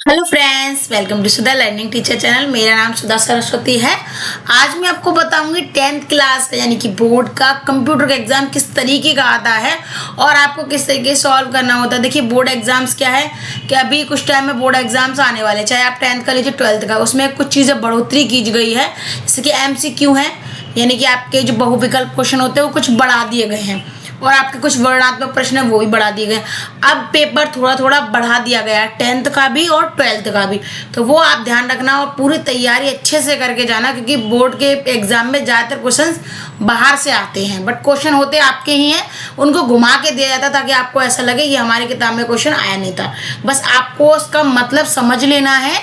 Hello friends, welcome to Sudha learning teacher channel. मेरा नाम सुधा सरस्वती है। आज मैं आपको बताऊंगी 10th क्लास का यानी कि बोर्ड का कंप्यूटर का एग्जाम किस तरीके का आता है और आपको किस तरीके से सॉल्व करना होता है। देखिए, बोर्ड एग्जाम्स क्या है कि अभी कुछ टाइम में बोर्ड एग्जाम्स आने वाले, चाहे आप 10th का लीजिए 12th का, उसमें कुछ चीज़ें बढ़ोतरी की गई है। जैसे कि MCQ है, यानी कि आपके जो बहुविकल्प क्वेश्चन होते हैं वो कुछ बढ़ा दिए गए हैं और आपके कुछ वर्णनात्मक प्रश्न है वो भी बढ़ा दिए गए। अब पेपर थोड़ा थोड़ा बढ़ा दिया गया है, 10th का भी और 12th का भी, तो वो आप ध्यान रखना और पूरी तैयारी अच्छे से करके जाना, क्योंकि बोर्ड के एग्जाम में ज़्यादातर क्वेश्चंस बाहर से आते हैं, बट क्वेश्चन होते आपके ही हैं, उनको घुमा के दिया जाता ताकि आपको ऐसा लगे कि हमारी किताब में क्वेश्चन आया नहीं था। बस आपको उसका मतलब समझ लेना है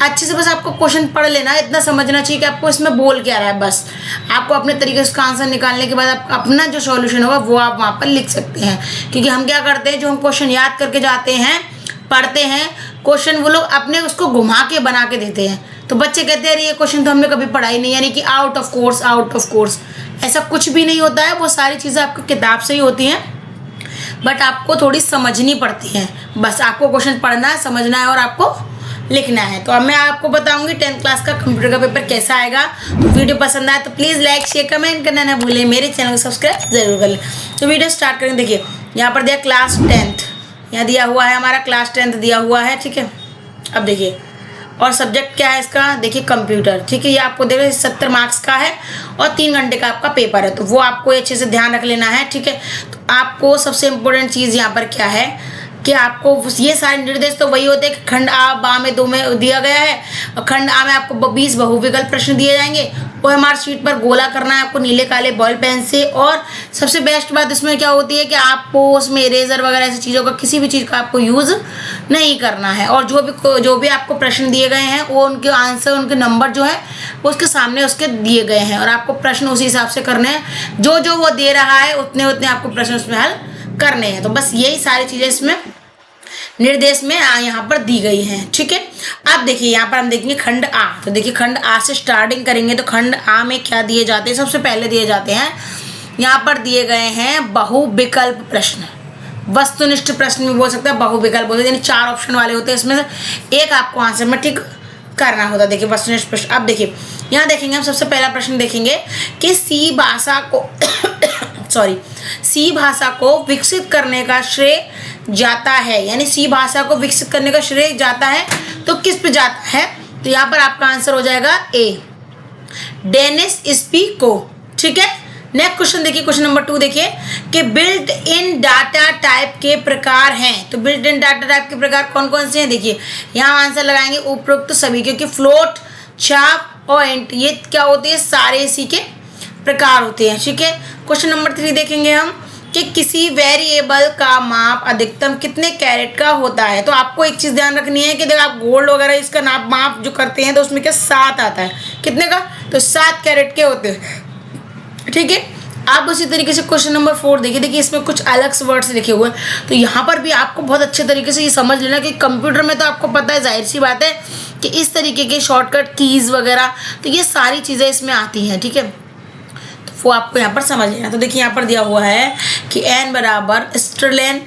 अच्छे से, बस आपको क्वेश्चन पढ़ लेना है, इतना समझना चाहिए कि आपको इसमें बोल क्या रहा है। बस आपको अपने तरीके से उसका आंसर निकालने के बाद आप अपना जो सॉल्यूशन होगा वो आप वहाँ पर लिख सकते हैं। क्योंकि हम क्या करते हैं, जो हम क्वेश्चन याद करके जाते हैं, पढ़ते हैं क्वेश्चन, वो लोग अपने उसको घुमा के बना के देते हैं, तो बच्चे कहते हैं ये क्वेश्चन तो हमने कभी पढ़ा ही नहीं, यानी कि आउट ऑफ कोर्स। ऐसा कुछ भी नहीं होता है, वो सारी चीज़ें आपको किताब से ही होती हैं, बट आपको थोड़ी समझनी पड़ती हैं। बस आपको क्वेश्चन पढ़ना है, समझना है और आपको लिखना है। तो अब मैं आपको बताऊंगी 10th क्लास का कंप्यूटर का पेपर कैसा आएगा। तो वीडियो पसंद आए तो प्लीज़ लाइक शेयर कमेंट करना ना भूलें, मेरे चैनल को सब्सक्राइब जरूर कर लें। तो वीडियो स्टार्ट करें। देखिए, यहाँ पर दिया क्लास 10th, यहाँ दिया हुआ है हमारा क्लास 10th दिया हुआ है, ठीक है। अब देखिए, और सब्जेक्ट क्या है इसका, देखिए कंप्यूटर, ठीक है। ये आपको देखिए 70 मार्क्स का है और 3 घंटे का आपका पेपर है, तो वो आपको अच्छे से ध्यान रख लेना है, ठीक है। तो आपको सबसे इम्पोर्टेंट चीज़ यहाँ पर क्या है कि आपको ये सारे निर्देश तो वही होते हैं कि खंड आ बा में 2 में दिया गया है और खंड आ में आपको 20 बहुविकल्प प्रश्न दिए जाएंगे। OMR शीट पर गोला करना है आपको नीले काले बॉल पेन से। और सबसे बेस्ट बात इसमें क्या होती है कि आपको उसमें इरेजर वगैरह ऐसी चीज़ों का, किसी भी चीज़ का आपको यूज़ नहीं करना है। और जो भी आपको प्रश्न दिए गए हैं वो उनके आंसर, उनके नंबर जो है वो उसके सामने उसके दिए गए हैं और आपको प्रश्न उसी हिसाब से करने हैं। जो वो दे रहा है उतने उतने आपको प्रश्न उसमें हल करने हैं। तो बस यही सारी चीज़ें इसमें निर्देश में यहाँ पर दी गई हैं, ठीक है। अब देखिए, यहाँ पर हम देखेंगे खंड आ। तो देखिए, खंड आ से स्टार्टिंग करेंगे तो खंड आ में क्या दिए जाते हैं, सबसे पहले दिए जाते हैं यहाँ पर दिए गए हैं बहुविकल्प प्रश्न, वस्तुनिष्ठ प्रश्न भी बोल सकते हैं, बहुविकल्प बोलते हैं, यानी 4 ऑप्शन वाले होते हैं, इसमें से एक आपको आंसर में ठीक करना होता है। देखिए, वस्तुनिष्ठ प्रश्न। अब देखिए, यहाँ देखेंगे हम सबसे पहला प्रश्न देखेंगे कि सी भाषा को विकसित करने का श्रेय जाता है, यानी सी भाषा को विकसित करने का श्रेय जाता है तो किस पे जाता है। तो यहाँ पर आपका आंसर हो जाएगा ए, डेनिस स्पीको, ठीक है। नेक्स्ट क्वेश्चन देखिए, क्वेश्चन नंबर 2 देखिए कि बिल्ट इन डाटा टाइप के प्रकार हैं। तो बिल्ट इन डाटा टाइप के प्रकार कौन कौन से हैं, देखिए यहाँ आंसर लगाएंगे उपरोक्त सभी, क्योंकि फ्लोट, चाप और इंट ये क्या होते हैं, सारे इसी के प्रकार होते हैं, ठीक है। क्वेश्चन नंबर 3 देखेंगे हम कि किसी वेरिएबल का माप अधिकतम कितने कैरेट का होता है। तो आपको एक चीज़ ध्यान रखनी है कि जब आप गोल्ड वगैरह इसका माप जो करते हैं तो उसमें क्या 7 आता है, कितने का, तो 7 कैरेट के होते हैं, ठीक है। आप उसी तरीके से क्वेश्चन नंबर 4 देखिए इसमें कुछ अलग वर्ड्स लिखे हुए हैं, तो यहाँ पर भी आपको बहुत अच्छे तरीके से ये समझ लेना कि कंप्यूटर में तो आपको पता है, जाहिर सी बात है कि इस तरीके के शॉर्टकट कीज़ वगैरह, तो ये सारी चीज़ें इसमें आती हैं, ठीक है। वो आपको यहाँ पर समझ लेना। तो देखिए, यहाँ पर दिया हुआ है कि n बराबर स्टर्लेन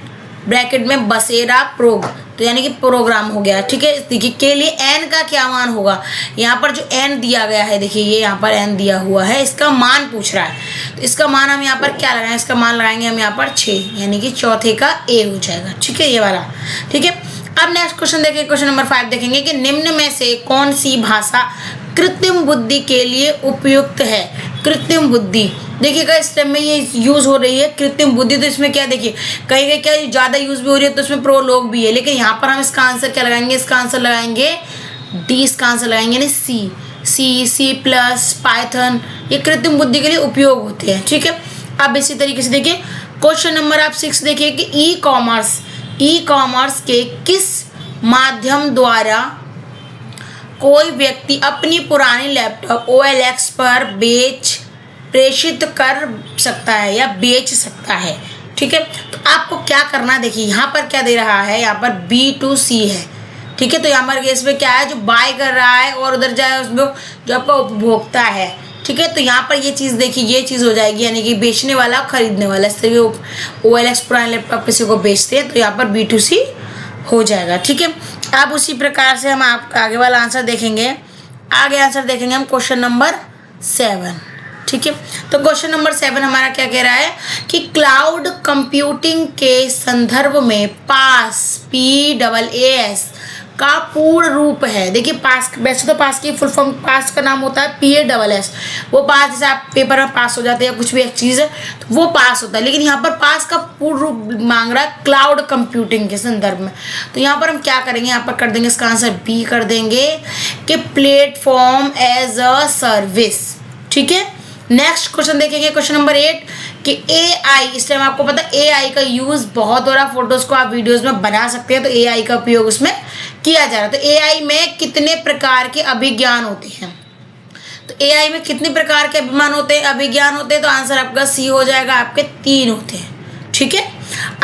ब्रैकेट में बसेरा प्रोग, तो यानी कि प्रोग्राम हो गया, ठीक है। देखिए, के लिए n का क्या मान होगा, यहाँ पर जो n दिया गया है, देखिए ये यहाँ पर n दिया हुआ है, इसका मान पूछ रहा है, तो इसका मान हम यहाँ पर क्या लगाएंगे, इसका मान लगाएंगे हम यहाँ पर 6, यानी कि चौथे का a हो जाएगा, ठीक है, ये वाला, ठीक है। अब नेक्स्ट क्वेश्चन देखेंगे, क्वेश्चन नंबर 5 देखेंगे कि निम्न में से कौन सी भाषा कृत्रिम बुद्धि के लिए उपयुक्त है। कृत्रिम बुद्धि देखिएगा, इस टाइम में ये यूज़ हो रही है कृत्रिम बुद्धि, तो इसमें क्या देखिए कहीं कहीं क्या ज़्यादा यूज़ भी हो रही है, तो इसमें प्रोलोग भी है, लेकिन यहाँ पर हम इसका आंसर क्या लगाएंगे, इसका आंसर लगाएंगे डी, इसका आंसर लगाएंगे यानी सी प्लस पाइथन, ये कृत्रिम बुद्धि के लिए उपयोग होते हैं, ठीक है। अब इसी तरीके से देखिए क्वेश्चन नंबर आप 6 देखिए कि ई कॉमर्स के किस माध्यम द्वारा कोई व्यक्ति अपनी पुरानी लैपटॉप OLX पर प्रेषित कर सकता है या बेच सकता है, ठीक है। तो आपको क्या करना है, देखिए यहाँ पर क्या दे रहा है, यहाँ पर B2C है, ठीक है। तो यहाँ पर इसमें क्या है, जो बाय कर रहा है और उधर जाए उसमें जो आपका उपभोक्ता है, ठीक है। तो यहाँ पर ये चीज़ देखिए, ये चीज़ हो जाएगी, यानी कि बेचने वाला खरीदने वाला, इस तरीके OLX पुराने लैपटॉप किसी को बेचते हैं, तो यहाँ पर B2C हो जाएगा, ठीक है। अब उसी प्रकार से हम आप आगे वाला आंसर देखेंगे। आगे आंसर देखेंगे हम क्वेश्चन नंबर 7। ठीक है, तो क्वेश्चन नंबर 7 हमारा क्या कह रहा है कि क्लाउड कंप्यूटिंग के संदर्भ में PaaS का पूर्ण रूप है। देखिए पास, वैसे तो पास की फुल फॉर्म पास का नाम होता है PaaS। वो पास, जैसे आप पेपर में पास हो जाते हैं या कुछ भी एक चीज़ है तो वो पास होता है, लेकिन यहाँ पर पास का पूर्ण रूप मांग रहा है क्लाउड कंप्यूटिंग के संदर्भ में। तो यहाँ पर हम क्या करेंगे, यहाँ पर कर देंगे इसका आंसर B कर देंगे कि प्लेटफॉर्म एज अ सर्विस। ठीक है, नेक्स्ट क्वेश्चन देखेंगे क्वेश्चन नंबर 8 कि AI, इस टाइम आपको पता है AI का यूज बहुत हो रहा है, फोटोज को आप वीडियोस में बना सकते हैं, तो AI का उपयोग उसमें किया जा रहा है। तो AI में कितने प्रकार के अभिज्ञान होते हैं, तो AI में कितने प्रकार के अभिज्ञान होते हैं, तो आंसर आपका C हो जाएगा, आपके 3 होते हैं। ठीक है,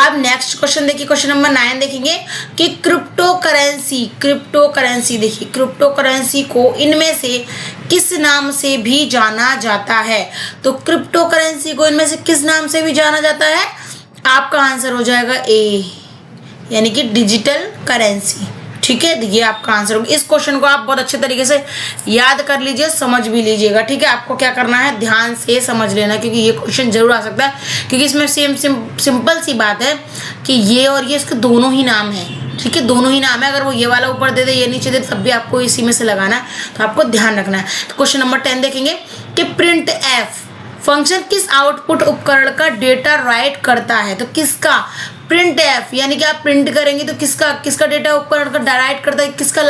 अब नेक्स्ट क्वेश्चन देखिए क्वेश्चन नंबर 9 देखेंगे कि क्रिप्टो करेंसी देखिए क्रिप्टो करेंसी को इनमें से किस नाम से भी जाना जाता है। तो क्रिप्टो करेंसी को इनमें से किस नाम से भी जाना जाता है, आपका आंसर हो जाएगा A, यानी कि डिजिटल करेंसी। ठीक है, ये आपका आंसर होगा। इस क्वेश्चन को आप बहुत अच्छे तरीके से याद कर लीजिए, समझ भी लीजिएगा। ठीक है, आपको क्या करना है, ध्यान से समझ लेना, क्योंकि ये क्वेश्चन जरूर आ सकता है, क्योंकि इसमें सिंपल सी बात है कि ये और ये इसके दोनों ही नाम है। ठीक है, दोनों ही नाम है। अगर वो ये वाला ऊपर दे दे ये नीचे दे तब भी आपको इसी में से लगाना है, तो आपको ध्यान रखना है। तो क्वेश्चन नंबर 10 देखेंगे कि प्रिंट एफ फंक्शन किस आउटपुट उपकरण का डेटा राइट करता है। तो किसका, प्रिंट एफ, यानी कि आप प्रिंट करेंगे तो किसका डेटा उपकरण का राइट करता है, किसका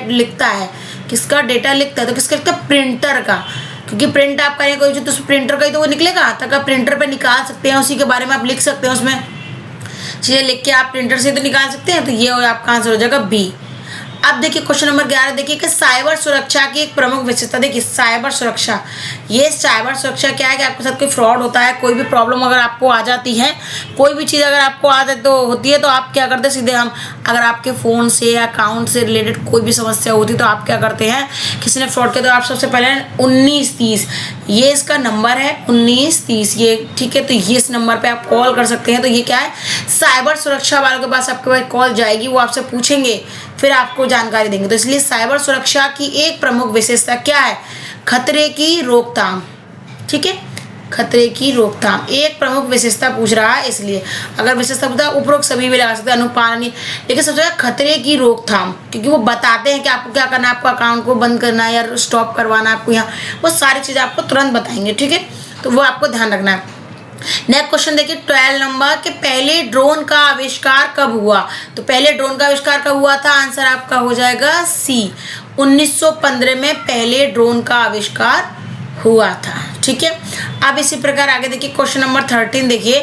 लिखता है, किसका डेटा लिखता है, तो किसका लिखता है, प्रिंटर का। क्योंकि प्रिंट आप करेंगे कोई चीज़ तो प्रिंटर का ही तो वो निकलेगा, तक आप प्रिंटर पे निकाल सकते हैं, उसी के बारे में आप लिख सकते हैं, उसमें चीज़ें लिख के आप प्रिंटर से तो निकाल सकते हैं। तो ये आपका आंसर हो जाएगा B। अब देखिए क्वेश्चन नंबर 11 देखिए कि साइबर सुरक्षा की एक प्रमुख विशेषता। देखिए साइबर सुरक्षा, ये साइबर सुरक्षा क्या है कि आपके साथ कोई फ्रॉड होता है, कोई भी प्रॉब्लम अगर आपको आ जाती है, कोई भी चीज़ अगर आपको होती है तो आप क्या करते हैं, सीधे हम अगर आपके फ़ोन से या अकाउंट से रिलेटेड कोई भी समस्या होती है तो आप क्या करते हैं, किसी ने फ्रॉड किया तो आप सबसे पहले 1930, ये इसका नंबर है 1930 ये। ठीक है, तो ये इस नंबर पे आप कॉल कर सकते हैं। तो ये क्या है, साइबर सुरक्षा वालों के पास आपके पास कॉल जाएगी, वो आपसे पूछेंगे, फिर आपको जानकारी देंगे। तो इसलिए साइबर सुरक्षा की एक प्रमुख विशेषता क्या है, खतरे की रोकथाम। ठीक है, खतरे की रोकथाम एक प्रमुख विशेषता पूछ रहा है, इसलिए अगर विशेषता पूछता है उपरोक्त सभी भी लगा सकते हैं, अनुपालनीय, लेकिन सबसे ज्यादा खतरे की रोकथाम, क्योंकि वो बताते हैं कि आपको क्या करना है, आपको अकाउंट को बंद करना है या स्टॉप करवाना है आपको, यहाँ वो सारी चीज़ें आपको तुरंत बताएंगे। ठीक है, तो वो आपको ध्यान रखना है। नेक्स्ट क्वेश्चन देखिए 12 नंबर के पहले ड्रोन का आविष्कार कब हुआ। तो पहले ड्रोन का आविष्कार कब हुआ था, आंसर आपका हो जाएगा C, 1915 में पहले ड्रोन का आविष्कार हुआ था। ठीक है, अब इसी प्रकार आगे देखिए क्वेश्चन नंबर 13 देखिए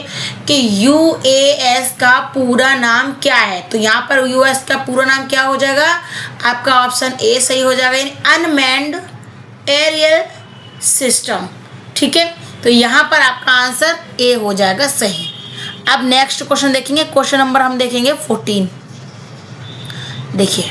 कि UAS का पूरा नाम क्या है। तो यहाँ पर UAS का पूरा नाम क्या हो जाएगा, आपका ऑप्शन A सही हो जाएगा, यानी अनमैन्ड एरियल सिस्टम। ठीक है, तो यहाँ पर आपका आंसर A हो जाएगा सही। अब नेक्स्ट क्वेश्चन देखेंगे, क्वेश्चन नंबर हम देखेंगे 14। देखिए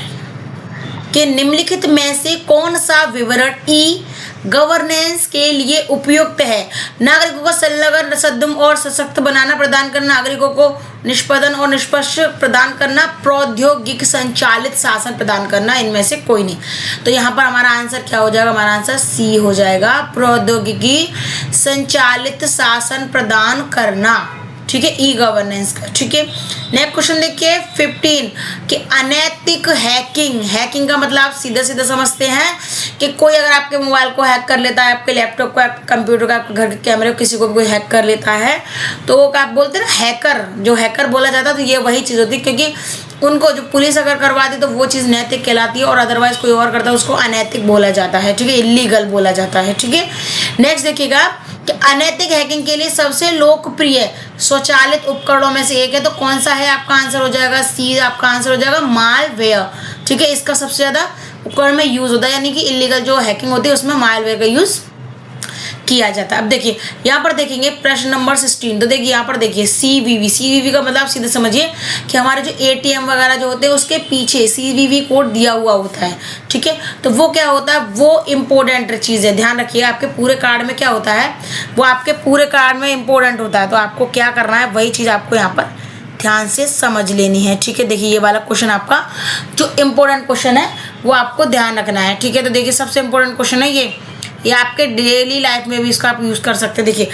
कि निम्नलिखित में से कौन सा विवरण ई गवर्नेंस के लिए उपयुक्त है। नागरिकों को संलग्न, सद्यम और सशक्त बनाना, प्रदान करना, नागरिकों को निष्पदन और निष्पक्ष प्रदान करना, प्रौद्योगिक संचालित शासन प्रदान करना, इनमें से कोई नहीं। तो यहाँ पर हमारा आंसर क्या हो जाएगा, हमारा आंसर C हो जाएगा, प्रौद्योगिकी संचालित शासन प्रदान करना। ठीक है, ई गवर्नेंस का। ठीक है, नेक्स्ट क्वेश्चन देखिए 15 कि अनैतिक हैकिंग। हैकिंग का मतलब आप सीधा सीधा समझते हैं कि कोई अगर आपके मोबाइल को हैक कर लेता है, आपके लैपटॉप को, आपके कंप्यूटर का, आपके घर के कैमरे को, किसी को भी कोई हैक कर लेता है, तो वो आप बोलते हैं ना हैकर, जो हैकर बोला जाता है, तो ये वही चीज़ होती है, क्योंकि उनको जो पुलिस अगर करवाती तो वो चीज़ नैतिक कहलाती है, और अदरवाइज कोई और करता है उसको अनैतिक बोला जाता है। ठीक है, इलीगल बोला जाता है। ठीक है, नेक्स्ट देखिएगा कि अनैतिक हैकिंग के लिए सबसे लोकप्रिय स्वचालित उपकरणों में से एक है, तो कौन सा है, आपका आंसर हो जाएगा C, आपका आंसर हो जाएगा मालवेयर। ठीक है, इसका सबसे ज़्यादा उपकरण में यूज़ होता है, यानी कि इलीगल जो हैकिंग होती है उसमें मालवेयर का यूज़ किया जाता है। अब देखिए यहाँ पर देखेंगे प्रश्न नंबर 16। तो देखिए यहाँ पर देखिए CVV का मतलब सीधे समझिए कि हमारे जो ATM वगैरह जो होते हैं उसके पीछे CVV कोड दिया हुआ होता है। ठीक है, तो वो क्या होता है, वो इम्पोर्टेंट चीज़ है, ध्यान रखिए। आपके पूरे कार्ड में क्या होता है, वो आपके पूरे कार्ड में इम्पोर्टेंट होता है, तो आपको क्या करना है, वही चीज़ आपको यहाँ पर ध्यान से समझ लेनी है। ठीक है, देखिए ये वाला क्वेश्चन आपका जो इम्पोर्टेंट क्वेश्चन है वो आपको ध्यान रखना है। ठीक है, तो देखिए सबसे इम्पोर्टेंट क्वेश्चन है ये आपके डेली लाइफ में भी इसका आप यूज़ कर सकते हैं। देखिए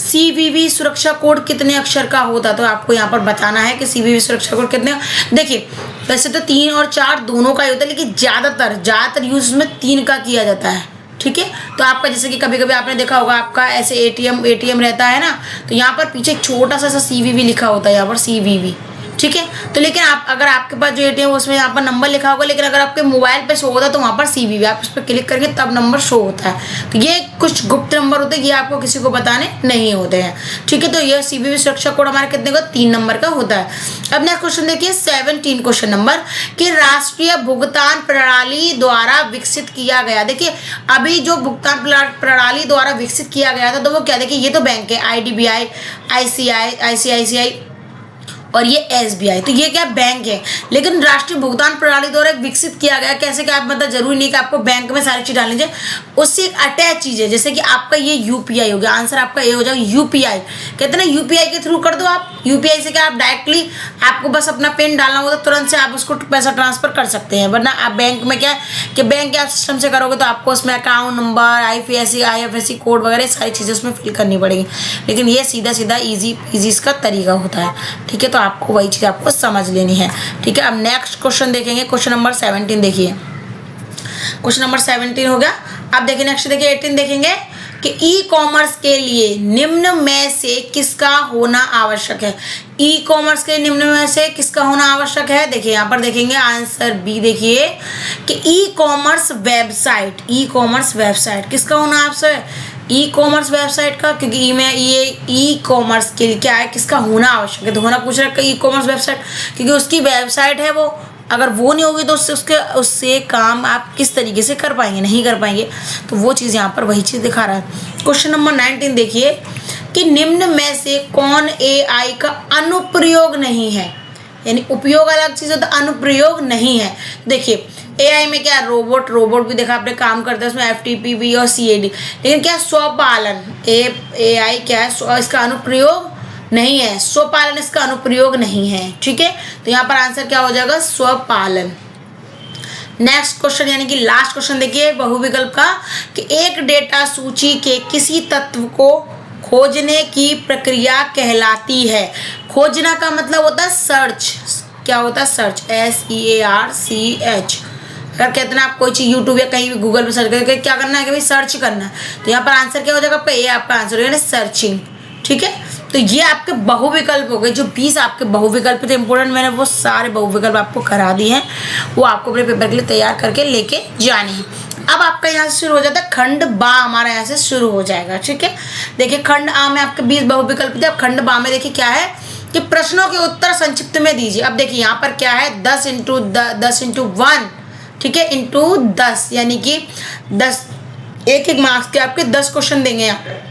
CVV सुरक्षा कोड कितने अक्षर का होता है, तो आपको यहाँ पर बताना है कि CVV सुरक्षा कोड कितने। देखिए वैसे तो 3 और 4 दोनों का ही होता है, लेकिन ज़्यादातर यूज़ में 3 का किया जाता है। ठीक है, तो आपका जैसे कि कभी कभी आपने देखा होगा आपका ऐसे ATM रहता है ना, तो यहाँ पर पीछे एक छोटा सा CVV लिखा होता है, यहाँ पर CVV। ठीक है, तो लेकिन आप अगर आपके पास जो ATM उसमें यहाँ पर नंबर लिखा होगा, लेकिन अगर आपके मोबाइल पे शो होता है तो वहाँ पर CVV आप उस पर क्लिक करेंगे तब नंबर शो होता है। तो ये कुछ गुप्त नंबर होते हैं, ये आपको किसी को बताने नहीं होते हैं। ठीक है, तो ये CVV सुरक्षा कोड हमारे कितने का 3 नंबर का होता है। अब नेक्स्ट क्वेश्चन देखिए 17 क्वेश्चन नंबर कि राष्ट्रीय भुगतान प्रणाली द्वारा विकसित किया गया। देखिए अभी जो भुगतान प्रणाली द्वारा विकसित किया गया था तो वो क्या, देखिए ये तो बैंक है IDBI, ICICI और ये SBI, तो ये क्या बैंक है, लेकिन राष्ट्रीय भुगतान प्रणाली द्वारा विकसित किया गया कैसे, क्या आप मतलब जरूरी नहीं कि आपको बैंक में सारी चीज डालनी चाहिए, उससे एक अटैच चीज है। जैसे कि आपका ये UPI हो गया, आंसर आपका ये हो जाएगा UPI। कहते हैं ना UPI के थ्रू कर दो आप, UPI से क्या आप डायरेक्टली आपको बस अपना पिन डालना होगा तो तुरंत से आप उसको पैसा ट्रांसफर कर सकते हैं। वरना आप बैंक में क्या है कि बैंक के आप सिस्टम से करोगे तो आपको उसमें अकाउंट नंबर, IFSC कोड वगैरह सारी चीज़ें उसमें फिल करनी पड़ेगी, लेकिन ये सीधा ईजी इसका तरीका होता है। ठीक है, तो आपको वही चीज़ आपको समझ लेनी है। ठीक है, अब नेक्स्ट क्वेश्चन देखेंगे, क्वेश्चन नंबर 17 देखिए। क्वेश्चन नंबर 17 हो गया। अब देखिए नेक्स्ट देखिए 18 देखेंगे कि ई-कॉमर्स के लिए निम्न में से किसका होना आवश्यक है। ई-कॉमर्स के निम्न में से किसका होना आवश्यक है, देखिए यहाँ पर देखेंगे आंसर बी देखिए कि ई-कॉमर्स वेबसाइट किसका होना आवश्यक है, ई-कॉमर्स वेबसाइट का, क्योंकि ये ई-कॉमर्स के लिए क्या है, किसका होना आवश्यक है। तो होना पूछ रहा है ई-कॉमर्स वेबसाइट, क्योंकि उसकी वेबसाइट है वो, अगर वो नहीं होगी तो उससे काम आप किस तरीके से कर पाएंगे, नहीं कर पाएंगे। तो वो चीज़ यहाँ पर वही चीज़ दिखा रहा है। क्वेश्चन नंबर 19 देखिए कि निम्न में से कौन AI का अनुप्रयोग नहीं है, यानी उपयोग अलग चीज़ है तो अनुप्रयोग नहीं है। देखिए AI में क्या रोबोट भी देखा आपने काम करता है, उसमें FTP और CAD, लेकिन क्या स्वपालन AI क्या है, इसका अनुप्रयोग नहीं है, स्वपालन इसका अनुप्रयोग नहीं है। ठीक है, तो यहाँ पर आंसर क्या हो जाएगा, स्वपालन। नेक्स्ट क्वेश्चन यानी कि लास्ट क्वेश्चन देखिए बहुविकल्प का कि एक डेटा सूची के किसी तत्व को खोजने की प्रक्रिया कहलाती है। खोजना का मतलब होता है सर्च, क्या होता है सर्च, SEARCH। अगर कहते हैं आप कोई चीज़ यूट्यूब या कहीं भी गूगल पे सर्च करके क्या करना है कि भाई सर्च करना है, तो यहाँ पर आंसर क्या हो जाएगा आपका, ये आपका आंसर हो जाएगा सर्चिंग। ठीक है, तो ये आपके बहुविकल्प हो गए, जो 20 आपके बहुविकल्प थे इंपोर्टेंट, मैंने वो सारे बहुविकल्प आपको करा दिए हैं, वो आपको अपने पेपर के लिए तैयार करके लेके जाने हैं। अब आपका यहाँ से शुरू हो जाता है खंड बा, हमारा यहाँ से शुरू हो जाएगा। ठीक है, देखिए खंड आ में आपके 20 बहुविकल्प थे, अब खंड बा में देखिए क्या है कि प्रश्नों के उत्तर संक्षिप्त में दीजिए। अब देखिए यहाँ पर क्या है 10 इंटू 1, ठीक है, इंटू 10, यानी कि 10 एक मार्क्स के आपके 10 क्वेश्चन देंगे यहाँ।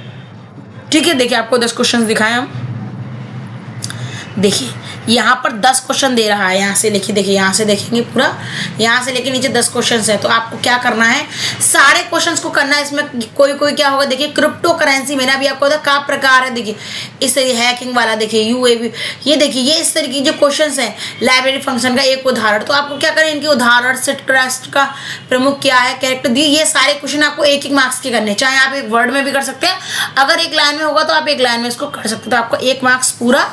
ठीक है, देखिए आपको 10 क्वेश्चन दिखाएं हम, देखिए यहाँ पर 10 क्वेश्चन दे रहा है, यहाँ से देखिए यहाँ से देखेंगे पूरा, यहाँ से लेके नीचे 10 क्वेश्चन है। तो आपको क्या करना है, सारे क्वेश्चंस को करना है। इसमें कोई क्या होगा, देखिए क्रिप्टो करेंसी मैंने अभी आपको बताया का प्रकार है, देखिए इस तरीके हैकिंग वाला, देखिए UAV, ये देखिए ये इस तरीके जो क्वेश्चन हैं, लाइब्रेरी फंक्शन का एक उदाहरण। तो आपको क्या करें, इनके उदाहरण, सिटक्रस्ट का प्रमुख क्या है, कैरेक्टर दिए, ये सारे क्वेश्चन आपको एक मार्क्स के करने, चाहे आप एक वर्ड में भी कर सकते हैं, अगर एक लाइन में होगा तो आप एक लाइन में इसको कर सकते हैं, तो आपको 1 मार्क्स पूरा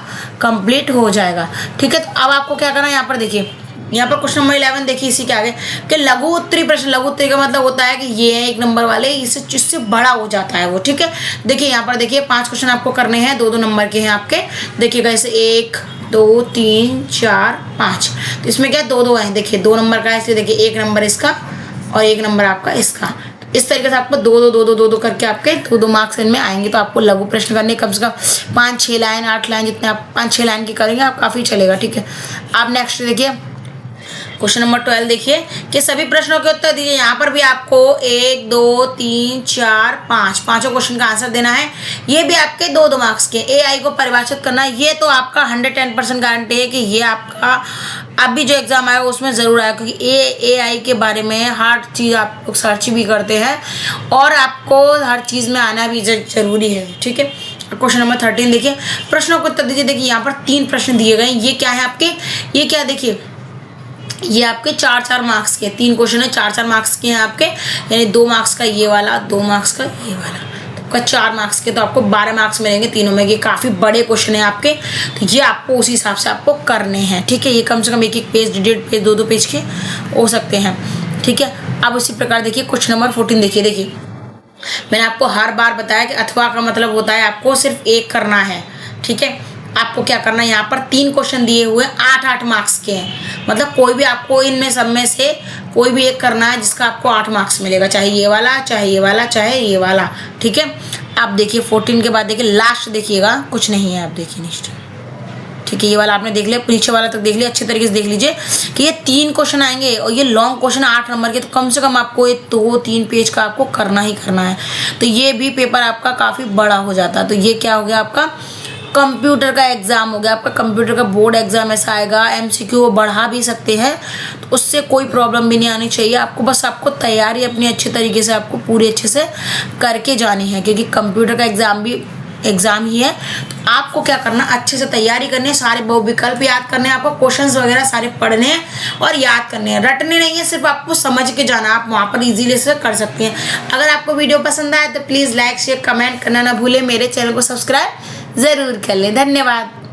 कंप्लीट हो जाएगा। ठीक है, तो अब आपको क्या करना है, यहाँ पर देखिए यहाँ पर क्वेश्चन नंबर 11 देखिए इसी के आगे कि लघु उत्तरी प्रश्न। लघु उत्तरी का मतलब होता है कि ये है 1 नंबर वाले, इससे बड़ा हो जाता है वो। ठीक है, देखिए यहाँ पर देखिए 5 क्वेश्चन आपको करने हैं, 2-2 नंबर के हैं आपके, देखिएगा इसे 1 2 3 4 5, तो इसमें क्या 2-2 है, देखिए 2 नंबर का है, इसलिए देखिए 1 नंबर इसका और 1 नंबर आपका इसका। इस तरीके से आपको 2-2 करके आपके 2-2 मार्क्स इनमें आएंगे। तो आपको लघु प्रश्न करने कम से कम 5-6 लाइन 8 लाइन, जितने आप 5-6 लाइन की करेंगे आप काफ़ी चलेगा। ठीक है, आप नेक्स्ट देखिए क्वेश्चन नंबर 12 देखिए कि सभी प्रश्नों के उत्तर दीजिए। यहाँ पर भी आपको 1 2 3 4 5 पांचों क्वेश्चन का आंसर देना है। ये भी आपके 2-2 मार्क्स के। AI को परिभाषित करना है, ये तो आपका 110% गारंटी है कि ये आपका अभी जो एग्जाम आएगा उसमें ज़रूर आएगा, क्योंकि AI के बारे में हर चीज़ आप लोग सर्च भी करते हैं और आपको हर चीज़ में आना भी ज़रूरी है। ठीक है, क्वेश्चन नंबर 13 देखिए, प्रश्नों को उत्तर दीजिए। देखिए यहाँ पर 3 प्रश्न दिए गए, ये क्या है आपके, ये क्या देखिए, ये आपके 4-4 मार्क्स के 3 क्वेश्चन है, 4-4 मार्क्स के हैं आपके, यानी 2 मार्क्स का ये वाला, 2 मार्क्स का ये वाला, तो आपका 4 मार्क्स के, तो आपको 12 मार्क्स मिलेंगे तीनों में। ये काफ़ी बड़े क्वेश्चन है आपके, तो ये आपको उसी हिसाब से आपको करने हैं, ठीक है। ये कम से कम 1-1 पेज, 1.5 पेज, 2-2 पेज के हो सकते हैं, ठीक है। अब उसी प्रकार देखिए क्वेश्चन नंबर 14 देखिए, मैंने आपको हर बार बताया कि अथवा का मतलब होता है आपको सिर्फ एक करना है, ठीक है। आपको क्या करना है, यहाँ पर 3 क्वेश्चन दिए हुए 8-8 मार्क्स के हैं, मतलब कोई भी आपको इनमें सब में से कोई भी एक करना है जिसका आपको 8 मार्क्स मिलेगा, चाहे ये वाला, चाहे ये वाला, चाहे ये वाला, ठीक है। आप देखिए 14 के बाद देखिए लास्ट देखिएगा, कुछ नहीं है, आप देखिए नेक्स्ट, ठीक है। ये वाला आपने देख लिया, नीचे वाला तक देख लिया, अच्छे तरीके से देख लीजिए कि ये 3 क्वेश्चन आएंगे और ये लॉन्ग क्वेश्चन 8 नंबर के, तो कम से कम आपको ये 2-3 पेज का आपको करना ही करना है, तो ये भी पेपर आपका काफ़ी बड़ा हो जाता है। तो ये क्या हो गया, आपका कंप्यूटर का एग्ज़ाम हो गया, आपका कंप्यूटर का बोर्ड एग्ज़ाम ऐसा आएगा, MCQ वो बढ़ा भी सकते हैं, तो उससे कोई प्रॉब्लम भी नहीं आनी चाहिए आपको। बस आपको तैयारी अपनी अच्छे तरीके से आपको पूरी अच्छे से करके जानी है, क्योंकि कंप्यूटर का एग्ज़ाम भी एग्ज़ाम ही है। तो आपको क्या करना, अच्छे से तैयारी करनी है, सारे बहुविकल्प याद करने हैं आपको, क्वेश्चंस वगैरह सारे पढ़ने हैं और याद करने हैं, रटने नहीं है, सिर्फ आपको समझ के जाना, आप वहाँ पर इजीली से कर सकते हैं। अगर आपको वीडियो पसंद आए तो प्लीज़ लाइक शेयर कमेंट करना ना भूलें, मेरे चैनल को सब्सक्राइब ज़रूर कर लें। धन्यवाद।